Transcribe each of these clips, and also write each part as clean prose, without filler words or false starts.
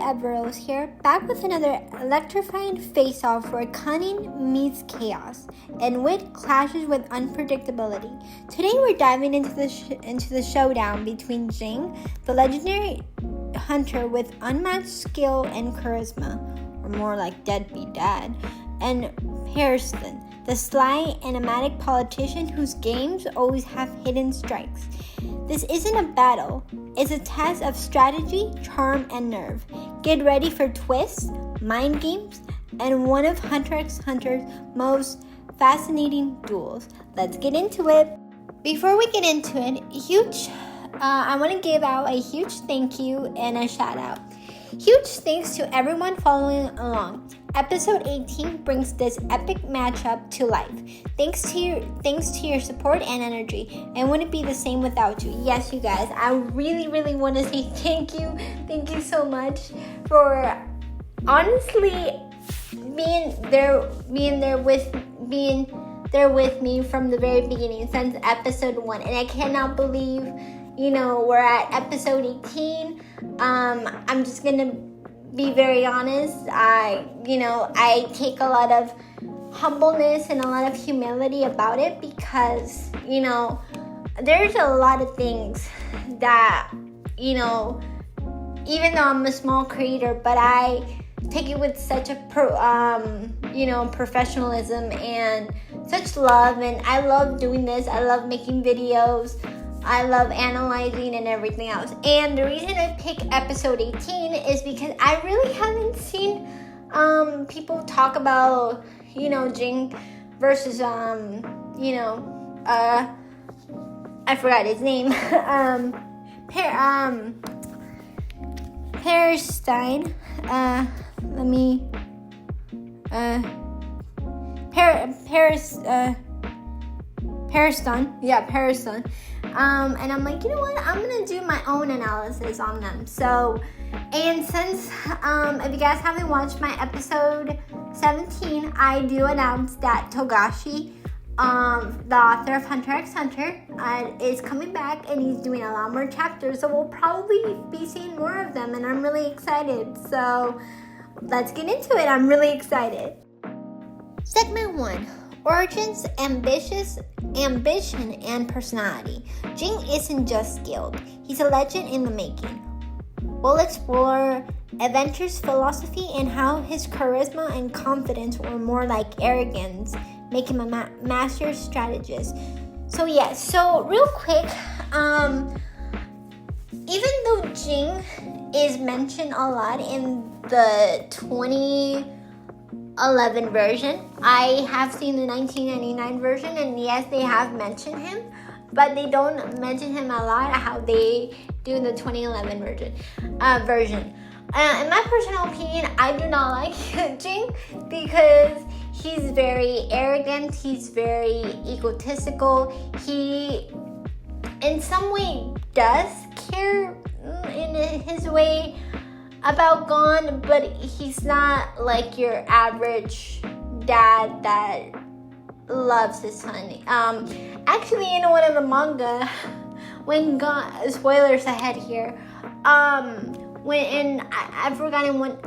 Everose here, back with another electrifying face-off where cunning meets chaos, and wit clashes with unpredictability. Today we're diving into the showdown between Ging, the legendary hunter with unmatched skill and charisma, or more like deadbeat dad, and Pariston, the sly, enigmatic politician whose games always have hidden strikes. This isn't a battle, it's a test of strategy, charm, and nerve. Get ready for twists, mind games, and one of Hunter x Hunter's most fascinating duels. Let's get into it. Before we get into it, I want to give out a huge thank you and a shout out. Huge thanks to everyone following along. Episode 18 brings this epic matchup to life. Thanks to your support and energy. It wouldn't be the same without you. Yes, you guys, I really want to say thank you. Thank you so much for honestly being there with me from the very beginning, since episode 1. And I cannot believe, we're at episode 18. I'm just gonna be very honest. I take a lot of humbleness and a lot of humility about it, because there's a lot of things that even though I'm a small creator, but I take it with such a professionalism and such love, and I love doing this. I love making videos. I love analyzing and everything else. And the reason I pick episode 18 is because I really haven't seen people talk about, Ging versus, I forgot his name. Pariston. Pariston. Yeah, Pariston. And I'm like, you know what? I'm going to do my own analysis on them. So, and since, if you guys haven't watched my episode 17, I do announce that Togashi, the author of Hunter x Hunter, is coming back, and he's doing a lot more chapters. So we'll probably be seeing more of them, and I'm really excited. So let's get into it. I'm really excited. Segment 1. Origins, ambition, and personality. Ging isn't just skilled, he's a legend in the making. We'll explore Adventure's philosophy and how his charisma and confidence, or more like arrogance, make him a master strategist. So real quick, even though Ging is mentioned a lot in the 2011 version, I have seen the 1999 version, and yes, they have mentioned him, but they don't mention him a lot how they do in the 2011 version. In my personal opinion, I do not like Ging because he's very arrogant, he's very egotistical. He, in some way, does care in his way about Gon, but he's not like your average dad that loves his son. Actually, in one of the manga, when Gon, spoilers ahead here, I've forgotten what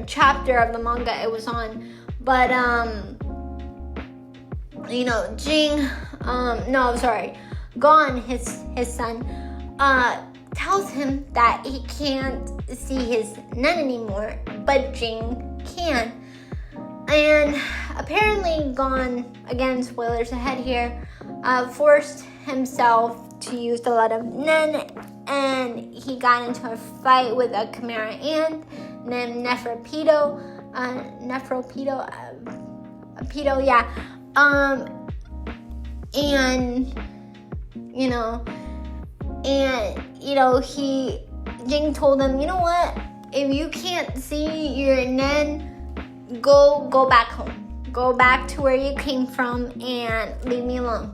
chapter of the manga it was on, but Gon, his son, tells him that he can't see his nun anymore, but Ging can. And apparently Gon, again, spoilers ahead here, forced himself to use a lot of nun, and he got into a fight with a Chimera ant named Nephropedo, Ging told him, you know what, if you can't see your nun, go back home. Go back to where you came from and leave me alone.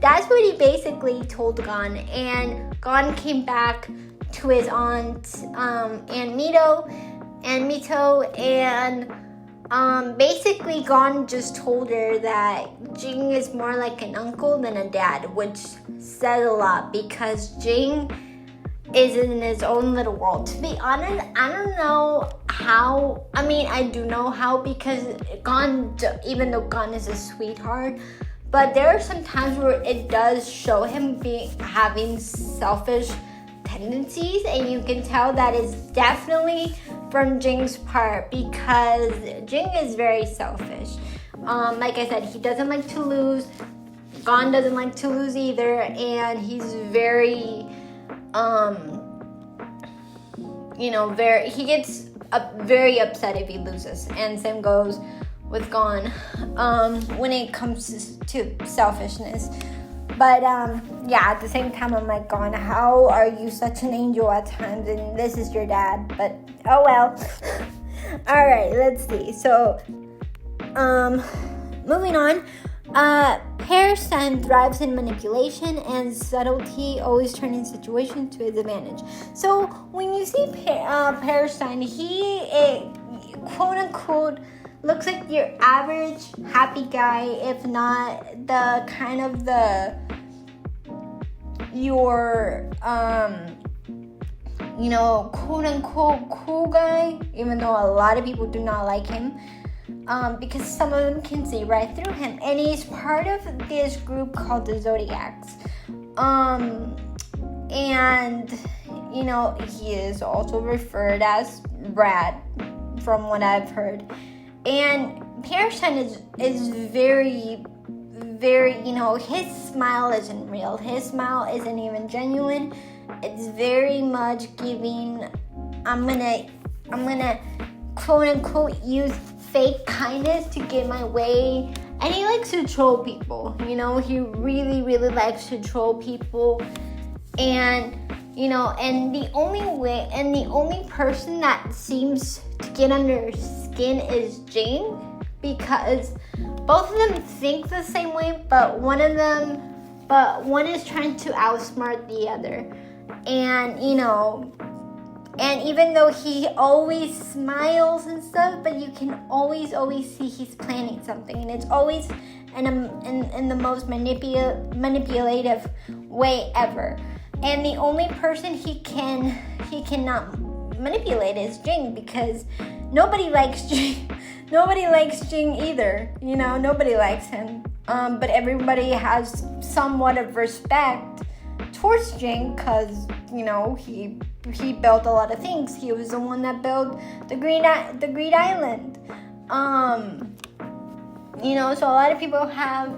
That's what he basically told Gon. And Gon came back to his aunt, and Mito, and basically Gon just told her that Ging is more like an uncle than a dad, which says a lot, because Ging is in his own little world. To be honest, I don't know how. I mean, I do know how, because Gon, even though Gon is a sweetheart, but there are some times where it does show him having selfish tendencies, and you can tell that is definitely from Jing's part, because Ging is very selfish. Like I said, he doesn't like to lose. Gon doesn't like to lose either, and he's very, he gets very upset if he loses, and same goes with Gon when it comes to selfishness. But at the same time, I'm like, Gon, how are you such an angel at times, and this is your dad? But oh well. All right, let's see. So moving on. Pariston thrives in manipulation and subtlety, always turning situations to his advantage. So when you see Pariston, he quote unquote looks like your average happy guy, if not the kind of your quote unquote cool guy, even though a lot of people do not like him. Because some of them can see right through him. And he's part of this group called the Zodiacs. And, he is also referred as Brad, from what I've heard. And Pariston is very, very, his smile isn't real. His smile isn't even genuine. It's very much giving, I'm gonna quote unquote use fake kindness to get my way. And he likes to troll people. He really, really likes to troll people. And and the only person that seems to get under his skin is Ging, because both of them think the same way, but one is trying to outsmart the other. And and even though he always smiles and stuff, but you can always see he's planning something, and it's always in the most manipulative way ever. And the only person he cannot manipulate is Ging, because nobody likes Ging. Nobody likes Ging either. Nobody likes him. But everybody has somewhat of respect towards Ging, because he built a lot of things. He was the one that built the Greed Island. So a lot of people have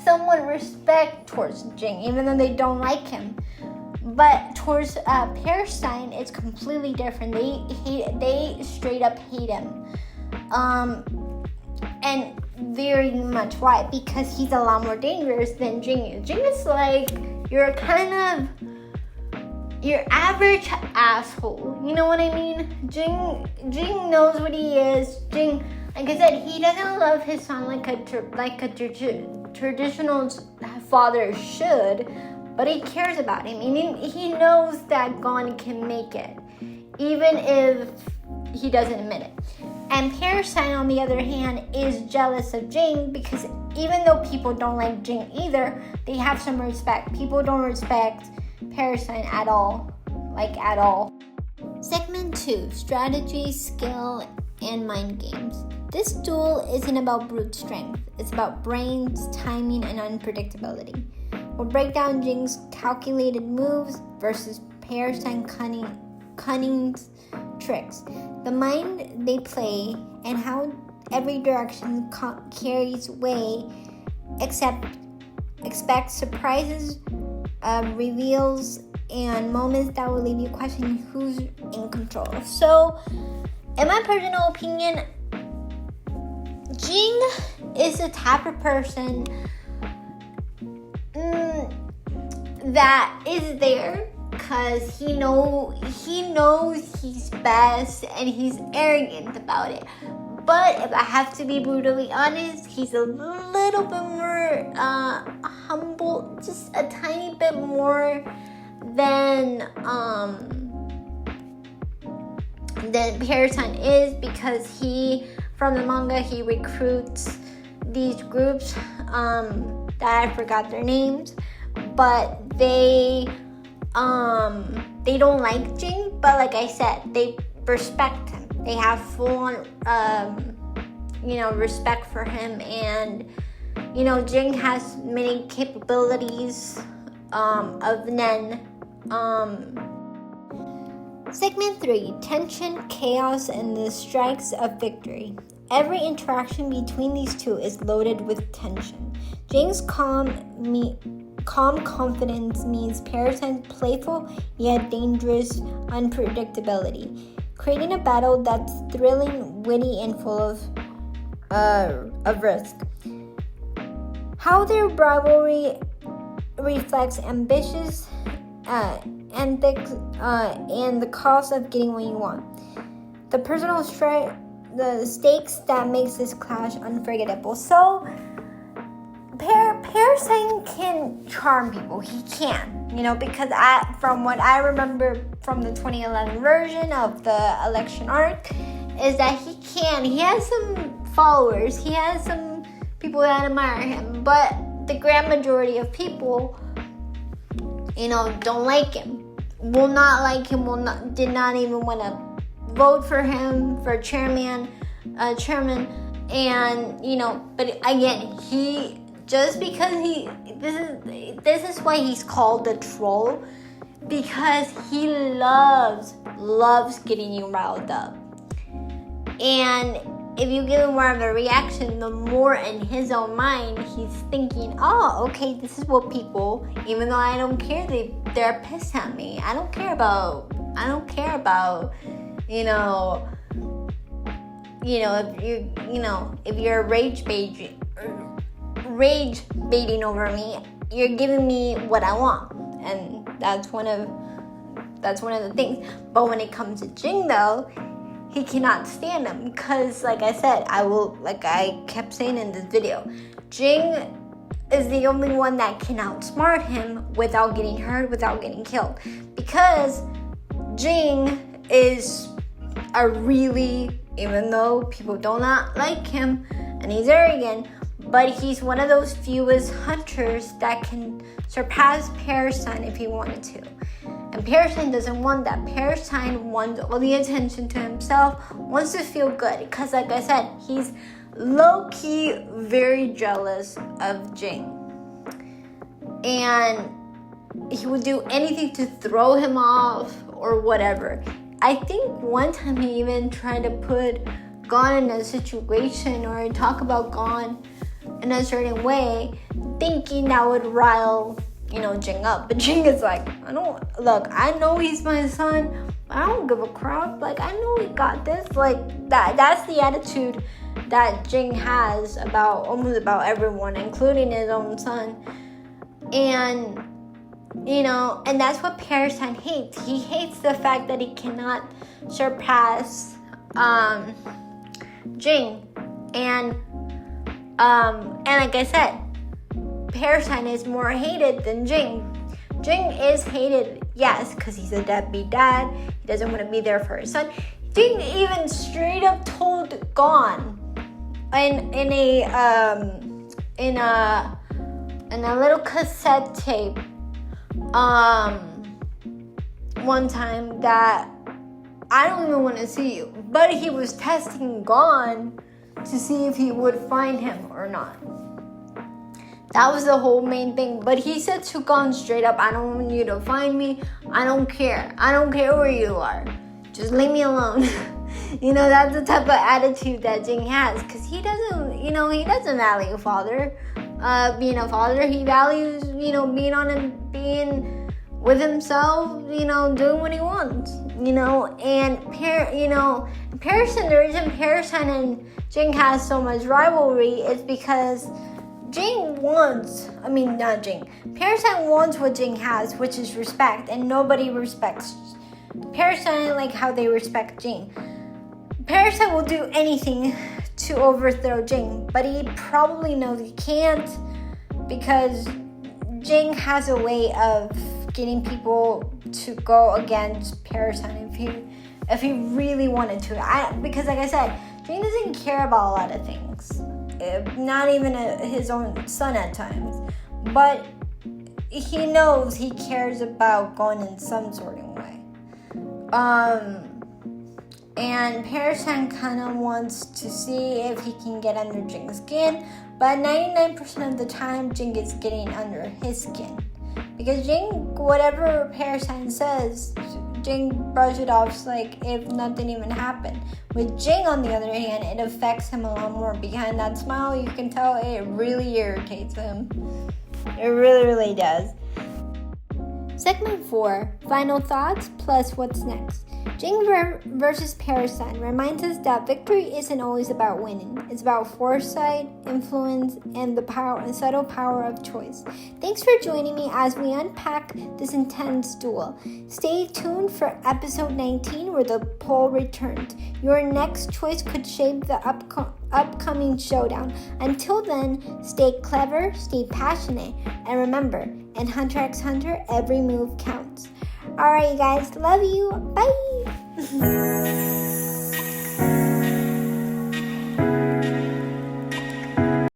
somewhat respect towards Ging, even though they don't like him. But towards Pariston, it's completely different. They straight up hate him. And very much why? Because he's a lot more dangerous than Ging is. Ging is like your average asshole. You know what I mean? Ging knows what he is. Ging, like I said, he doesn't love his son like a traditional father should, but he cares about him. He knows that Gon can make it, even if he doesn't admit it. And Pariston, on the other hand, is jealous of Ging, because even though people don't like Ging either, they have some respect. People don't respect Pariston at all. Like, at all. Segment 2. Strategy, skill, and mind games. This duel isn't about brute strength. It's about brains, timing, and unpredictability. We'll break down Jing's calculated moves versus Pariston cunning's tricks, the mind they play, and how every direction carries weight. Expect surprises, reveals, and moments that will leave you questioning who's in control. So, in my personal opinion, Ging is the type of person that is there because he knows he's best and he's arrogant about it. But if I have to be brutally honest, he's a little bit more humble, just a tiny bit more than Pariston is, because from the manga, he recruits these groups that I forgot their names, but they they don't like Ging, but like I said, they respect him. They have full respect for him, and Ging has many capabilities of Nen. Segment 3: Tension, Chaos, and the Strikes of Victory. Every interaction between these two is loaded with tension. Jing's calm confidence meets Pariston's playful yet dangerous unpredictability, creating a battle that's thrilling, witty, and full of risk. How their rivalry reflects ambitious ethics and the cost of getting what you want. The personal the stakes that makes this clash unforgettable. So Pariston can charm people. He can, because from what I remember from the 2011 version of the election arc, is that he has some followers. He has some people that admire him, but the grand majority of people, don't like him. Will not like him. Did not even want to vote for him for chairman, and But again, this is why he's called the troll, because he loves getting you riled up. And if you give him more of a reaction, the more in his own mind he's thinking, oh, okay, this is what people, even though I don't care, they're pissed at me. I don't care about if you're rage baiting over me, you're giving me what I want, and that's one of the things. But when it comes to Ging, though, he cannot stand him, because like I said, I kept saying in this video, Ging is the only one that can outsmart him without getting hurt, without getting killed, because Ging is even though people do not like him and he's arrogant, but he's one of those fewest hunters that can surpass Pariston if he wanted to. And Pariston doesn't want that. Pariston wants all the attention to himself, wants to feel good, because like I said, he's low-key very jealous of Ging. And he would do anything to throw him off or whatever. I think one time he even tried to put Gon in a situation or talk about Gon in a certain way, thinking that would rile, Ging up. But Ging is like, I know he's my son, but I don't give a crap. Like, I know he got this. Like, that's the attitude that Ging has almost about everyone, including his own son. And and that's what Pariston hates. He hates the fact that he cannot surpass Ging. And like I said, Pariston is more hated than Ging. Ging is hated, yes, because he's a deadbeat dad. He doesn't want to be there for his son. Ging even straight up told Gon in a little cassette tape one time that I don't even want to see you. But he was testing Gon to see if he would find him or not. That was the whole main thing. But he said to Gon straight up, I don't want you to find me. I don't care. I don't care where you are. Just leave me alone. That's the type of attitude that Ging has. Because he doesn't value a father. Being a father, he values, being with himself, doing what he wants, and Pariston, the reason Pariston and Ging has so much rivalry is because Pariston wants what Ging has, which is respect, and nobody respects Pariston like how they respect Ging. Pariston will do anything to overthrow Ging, but he probably knows he can't, because Ging has a way of getting people to go against Pariston if he really wanted to. Because like I said, Ging doesn't care about a lot of things, not even his own son at times. But he knows he cares about going in some sort of way. And Pariston kind of wants to see if he can get under Jing's skin, but 99% of the time, Ging is getting under his skin. Because Ging, whatever Pariston says, Ging brushes it off like if nothing even happened. With Ging, on the other hand, it affects him a lot more. Behind that smile, you can tell it really irritates him. It really, really does. Segment 4, Final Thoughts plus What's Next. Ging versus Pariston reminds us that victory isn't always about winning. It's about foresight, influence, and the subtle power of choice. Thanks for joining me as we unpack this intense duel. Stay tuned for episode 19 where the poll returns. Your next choice could shape the upcoming showdown. Until then, stay clever, stay passionate, and remember, in Hunter x Hunter, every move counts. Alright, you guys, love you. Bye.